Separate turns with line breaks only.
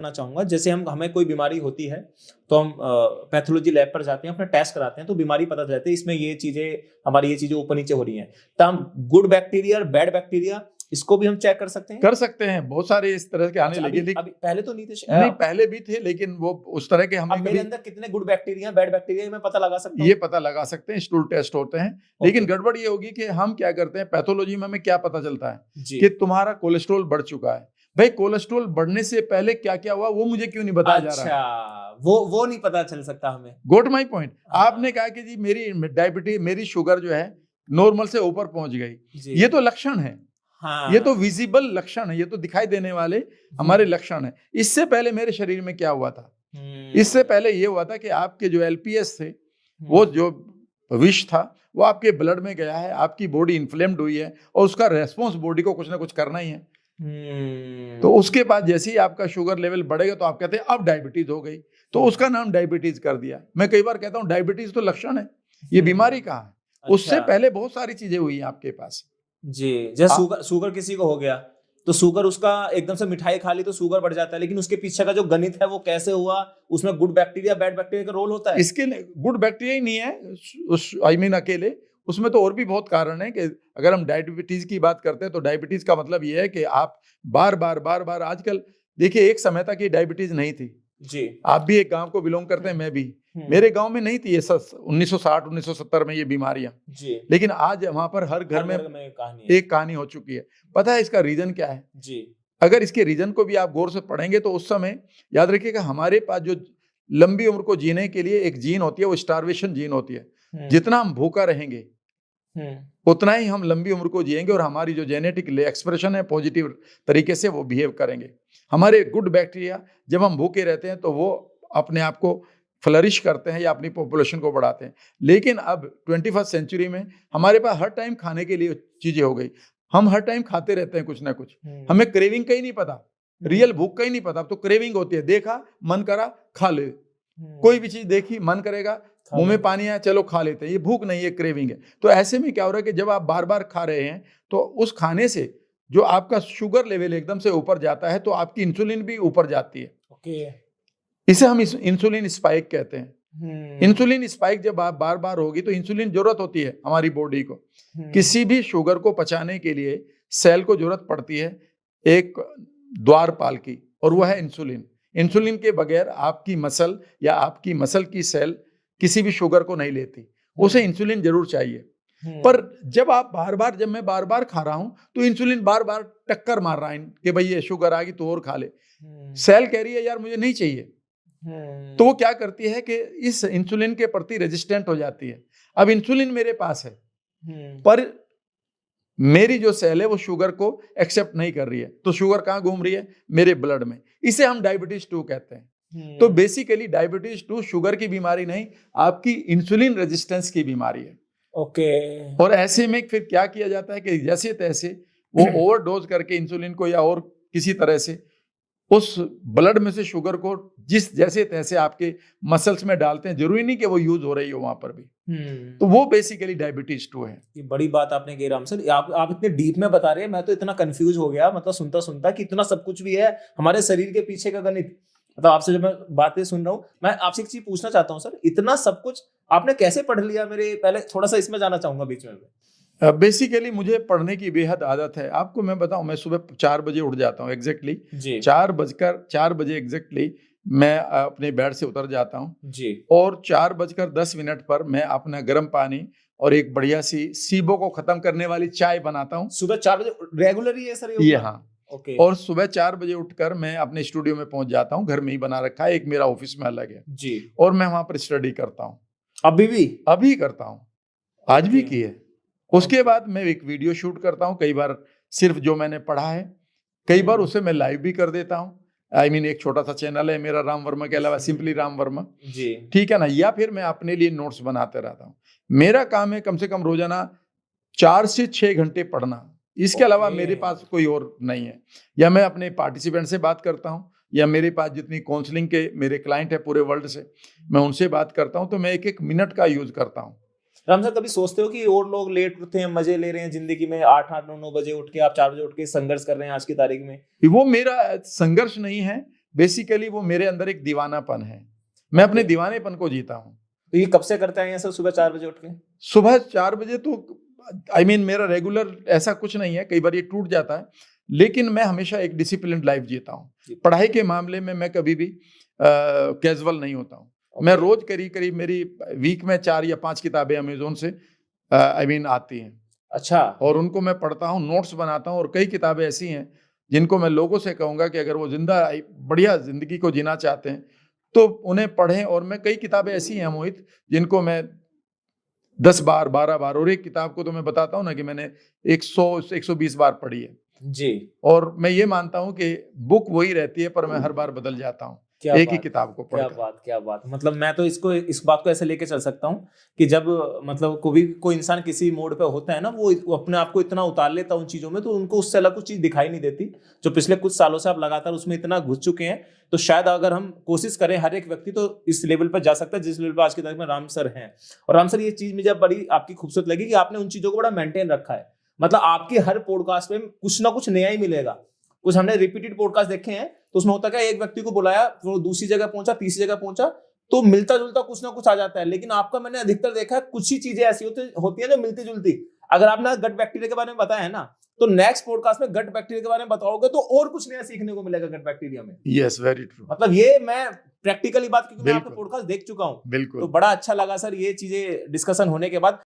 करना चाहूंगा, जैसे हमें कोई बीमारी होती है तो हम पैथोलॉजी लैब पर जाते हैं, अपना टेस्ट कराते हैं, तो बीमारी पता चल जाती है इसमें ये चीजें ऊपर नीचे हो रही हैं। तो हम गुड बैक्टीरिया और बैड बैक्टीरिया इसको भी हम चेक कर सकते हैं।
कर सकते हैं, बहुत सारे इस तरह के आने
अच्छा,
लगे।
अभी पहले तो नहीं थे।
नहीं, पहले भी थे, लेकिन वो उस तरह के हमें
अब मेरे अंदर कितने गुड बैक्टीरिया बैड बैक्टीरिया मैं पता लगा सकता हूँ?
ये पता लगा सकते हैं, स्टूल टेस्ट होते हैं। लेकिन गड़बड़ ये होगी कि हम क्या करते हैं, पैथोलॉजी में हमें क्या पता चलता है कि तुम्हारा कोलेस्ट्रॉल बढ़ चुका है। भाई, कोलेस्ट्रॉल बढ़ने से पहले क्या क्या हुआ वो मुझे क्यों नहीं बताया जा रहा है?
वो नहीं पता चल सकता हमें।
गोट माई पॉइंट। आपने कहा कि जी मेरी डायबिटीज, मेरी शुगर जो है नॉर्मल से ऊपर पहुंच गई, ये तो लक्षण है। हाँ। ये तो विजिबल लक्षण है, ये तो दिखाई देने वाले हमारे लक्षण है। इससे पहले मेरे शरीर में क्या हुआ था? इससे पहले ये हुआ था कि आपके जो एलपीएस थे, वो जो विष था वो आपके ब्लड में गया है, आपकी बॉडी इन्फ्लेम्ड हुई है और उसका रेस्पॉन्स बॉडी को कुछ ना कुछ करना ही है। तो उसके बाद जैसे ही आपका शुगर लेवल बढ़ेगा तो आप कहते हैं अब डायबिटीज हो गई, तो उसका नाम डायबिटीज कर दिया। मैं कई बार कहता हूँ डायबिटीज तो लक्षण है, ये बीमारी कहाँ है? अच्छा। उससे पहले बहुत सारी चीजें हुई हैं आपके पास
जी। जैसे शुगर किसी को हो गया तो शुगर, उसका एकदम से मिठाई खा ली तो शुगर बढ़ जाता है, लेकिन उसके पीछे का जो गणित है वो कैसे हुआ, उसमें गुड बैक्टीरिया बैड बैक्टीरिया का रोल होता है।
इसके गुड बैक्टीरिया ही नहीं है उस अकेले, उसमें तो और भी बहुत कारण है। कि अगर हम डायबिटीज की बात करते हैं तो डायबिटीज का मतलब ये है कि आप बार बार आजकल देखिए, एक समय तक ये डायबिटीज नहीं थी जी। आप भी एक गांव को बिलोंग करते हैं, मैं भी। मेरे गांव में नहीं थी ये 1960-1970 में ये बीमारियां, लेकिन आज वहां पर हर घर में एक कहानी हो चुकी है। पता है इसका रीजन क्या है जी? अगर इसके रीजन को भी आप गौर से पढ़ेंगे तो उस समय याद रखिएगा, हमारे पास जो लंबी उम्र को जीने के लिए एक जीन होती है, वो स्टारवेशन जीन होती है। जितना हम भूखा रहेंगे उतना ही हम लंबी उम्र को जिएंगे और हमारी जो जेनेटिक एक्सप्रेशन है पॉजिटिव तरीके से वो बिहेव करेंगे। हमारे गुड बैक्टीरिया जब हम भूखे रहते हैं तो वो अपने आप को फ्लरिश करते हैं या अपनी पॉपुलेशन को बढ़ाते हैं। लेकिन अब 21st सेंचुरी में हमारे पास हर टाइम खाने के लिए चीजें हो गई, हम हर टाइम खाते रहते हैं कुछ ना कुछ। हमें क्रेविंग का ही नहीं पता, रियल भूख का ही नहीं पता। अब तो क्रेविंग होती है, देखा मन करा खा ले, कोई भी चीज देखी मन करेगा मुंह में पानी आया चलो खा लेते हैं। ये भूख नहीं है, क्रेविंग है। तो ऐसे में क्या हो रहा है कि जब आप बार बार खा रहे हैं तो उस खाने से जो आपका शुगर लेवल एकदम से ऊपर जाता है तो आपकी इंसुलिन भी ऊपर जाती है। ओके। इसे हम इंसुलिन स्पाइक कहते हैं। इंसुलिन स्पाइक जब आप बार बार होगी तो इंसुलिन जरूरत होती है हमारी बॉडी को। किसी भी शुगर को पचाने के लिए सेल को जरूरत पड़ती है एक द्वारपाल की, और वह है इंसुलिन। इंसुलिन के बगैर आपकी मसल या आपकी मसल की सेल किसी भी शुगर को नहीं लेती, उसे इंसुलिन जरूर चाहिए। पर जब मैं बार बार खा रहा हूं तो इंसुलिन बार बार टक्कर मार रहा है कि भाई ये शुगर आ गई तो और खा ले। सेल कह रही है यार मुझे नहीं चाहिए, तो वो क्या करती है कि इस इंसुलिन के प्रति रेजिस्टेंट हो जाती है। अब इंसुलिन मेरे पास है पर मेरी जो सेल है वो शुगर को एक्सेप्ट नहीं कर रही है, तो शुगर कहाँ घूम रही है? मेरे ब्लड में। इसे हम डायबिटीज 2 कहते हैं। तो बेसिकली डायबिटीज 2 शुगर की बीमारी नहीं, आपकी इंसुलिन रेजिस्टेंस की बीमारी है। ओके। और ऐसे में फिर क्या किया जाता है कि जैसे तैसे वो ओवरडोज करके इंसुलिन को या और किसी तरह से उस ब्लड में से शुगर को जैसे तैसे आपके मसल्स में डालते हैं। जरूरी नहीं कि वो यूज हो रही हो वहां पर भी। तो वो बेसिकली डायबिटीज 2 है।
ये बड़ी बात आपने कही राम सर, आप इतने डीप में बता रहे हैं, मैं तो इतना कंफ्यूज हो गया, मतलब सुनता कि इतना सब कुछ भी है हमारे शरीर के पीछे का गणित। मतलब आपसे जब मैं बातें सुन रहा हूँ, मैं आपसे एक चीज पूछना चाहता हूँ सर, इतना सब कुछ आपने कैसे पढ़ लिया? मेरे पहले थोड़ा सा इसमें जाना चाहूंगा बीच में।
बेसिकली मुझे पढ़ने की बेहद आदत है। आपको मैं बताऊं, मैं सुबह 4 बजे उठ जाता हूं एग्जैक्टली। 4 बजे एग्जैक्टली मैं अपने बेड से उतर जाता हूं जी। और 4:10 पर मैं अपना गर्म पानी और एक बढ़िया सी सीबो को खत्म करने वाली चाय बनाता हूं।
सुबह 4 बजे रेगुलर ही है सर
ये? हाँ। ओके। और सुबह 4 बजे उठकर मैं अपने स्टूडियो में पहुंच जाता हूं। घर में ही बना रखा है, एक मेरा ऑफिस में अलग है जी। और मैं वहां पर स्टडी करता हूँ। अभी करता हूँ, आज भी की है। उसके बाद मैं एक वीडियो शूट करता हूँ, कई बार सिर्फ जो मैंने पढ़ा है, कई बार उसे मैं लाइव भी कर देता हूँ। एक छोटा सा चैनल है मेरा राम वर्मा के अलावा, सिंपली राम वर्मा जी, ठीक है ना। या फिर मैं अपने लिए नोट्स बनाते रहता हूँ। मेरा काम है कम से कम रोजाना 4 से 6 घंटे पढ़ना। इसके अलावा मेरे पास कोई और नहीं है। या मैं अपने पार्टिसिपेंट से बात करता हूँ, या मेरे पास जितनी काउंसलिंग के मेरे क्लाइंट है पूरे वर्ल्ड से, मैं उनसे बात करता हूँ। तो मैं 1-1 मिनट का यूज करता हूँ।
राम सर, कभी सोचते हो कि और लोग लेट उठते हैं, मजे ले रहे हैं जिंदगी में, 8-9 बजे उठ के, आप 4 बजे उठ के संघर्ष कर रहे हैं आज की तारीख में?
वो मेरा संघर्ष नहीं है, बेसिकली वो मेरे अंदर एक दीवानापन है, मैं अपने दीवानेपन को जीता हूँ।
तो ये कब से करते हैं सर, सुबह 4 बजे उठ के?
सुबह 4 बजे तो मेरा रेगुलर ऐसा कुछ नहीं है, कई बार ये टूट जाता है, लेकिन मैं हमेशा एक डिसिप्लिन्ड लाइफ जीता हूँ। पढ़ाई के मामले में मैं कभी भी कैजुअल नहीं होता हूँ। मैं रोज करीब मेरी वीक में 4 या 5 किताबें अमेजोन से आती हैं।
अच्छा।
और उनको मैं पढ़ता हूँ, नोट्स बनाता हूँ, और कई किताबें ऐसी हैं जिनको मैं लोगों से कहूँगा कि अगर वो बढ़िया जिंदगी को जीना चाहते हैं तो उन्हें पढ़ें। और मैं कई किताबें ऐसी हैं मोहित जिनको मैं 10 बार 12 बार, और एक किताब को तो मैं बताता हूँ ना कि मैंने 100-120 बार पढ़ी है
जी।
और मैं ये मानता हूँ कि बुक वही रहती है, पर मैं हर बार बदल जाता हूँ एक ही किताब को पढ़कर।
क्या बात। मतलब मैं तो इस बात को ऐसे लेके चल सकता हूँ कि जब मतलब कोई इंसान किसी मोड़ पे होता है ना, वो अपने आप को इतना उतार लेता है उन चीजों में, तो उनको उससे अलग कुछ चीज दिखाई नहीं देती। जो पिछले कुछ सालों से आप लगातार उसमें इतना घुस चुके हैं, तो शायद अगर हम कोशिश करें, हर एक व्यक्ति तो इस लेवल पर जा सकता है जिस लेवल पर आज की तारीख में राम सर हैं। और राम सर, ये चीज मुझे बड़ी आपकी खूबसूरत लगी कि आपने उन चीजों को बड़ा मेंटेन रखा है। मतलब आपके हर पॉडकास्ट में कुछ ना कुछ नया ही मिलेगा। कुछ हमने रिपीटेड पॉडकास्ट देखे हैं तो उसमें होता क्या, एक व्यक्ति को बुलाया, वो दूसरी जगह पहुंचा, तीसरी जगह पहुंचा, तो मिलता जुलता कुछ ना कुछ आ जाता है। लेकिन आपका मैंने अधिकतर देखा है कुछ ही चीजें ऐसी होती है जो मिलती जुलती। अगर आपने गट बैक्टीरिया के बारे में बताया है ना, तो नेक्स्ट पॉडकास्ट में गट बैक्टीरिया के बारे में बताओगे तो और कुछ नया सीखने को मिलेगा गट बैक्टीरिया में।
Yes, very true.
मतलब ये मैं प्रैक्टिकली बात, क्योंकि मैं आपका पॉडकास्ट देख चुका हूँ,
बिल्कुल।
तो बड़ा अच्छा लगा सर ये चीजें डिस्कशन होने के बाद।